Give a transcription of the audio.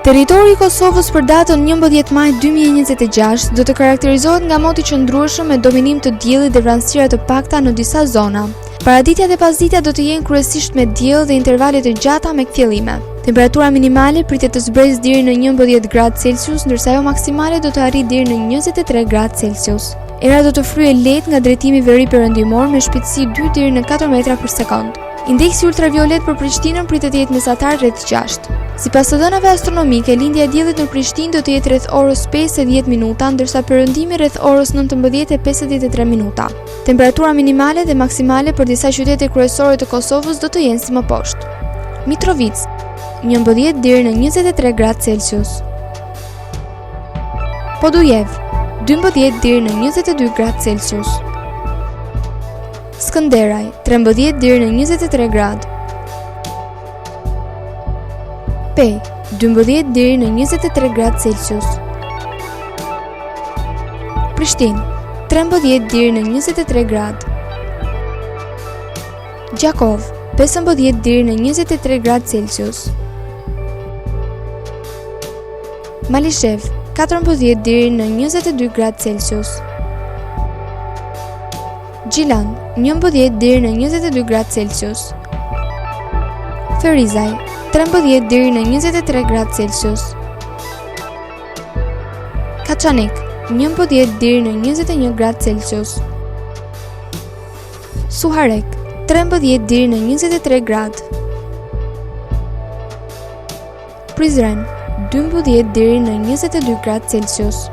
Territori i Kosovës për datën 11 maj 2026 do të karakterizohet nga moti qëndrueshëm me dominim të diellit dhe vranësira të pakta në disa zona. Paraditja dhe pasditja do të jenë kryesisht me diell dhe intervale të gjata me kthjellime. Temperatura minimale pritet të zbresë deri në 11 gradë Celsius, ndërsa ajo maksimale do të arrijë deri në 23 gradë Celsius. Era do të fryejë lehtë nga drejtimi veri-perëndimor me shpejtësi 2 deri në 4 metra për sekond. Indeksi ultraviolet për Prishtinën pritet të jetë mesatar rreth 6. Sipas të dhënave astronomike, lindja e diellit në Prishtinë do të jetë rreth orës 5:10 minuta, ndërsa perëndimi rreth orës 19:53 minuta. Temperatura minimale dhe maksimale për disa qytete kryesore të Kosovës do të jenë si më poshtë. Mitrovica 11 deri në 23 gradë Celsius. Podujev 12 deri në 22 gradë Celsius. Skënderaj 13 deri në 23 gradë. Pej 12 deri në 23 gradë Celsius. Prishtinë 13 deri në 23 gradë. Gjakov 15 deri në 23 gradë Celsius. Malishev 14 deri në 22 gradë Celsius. Gjilan 11 deri në 22 gradë Celsius. Ferizaj 13 deri në 23 gradë Celsius. Kaçanik 11 deri në 21 gradë Celsius. Suharek 13 deri në 23 gradë. Prizren 12 deri në 22 gradë Celsius.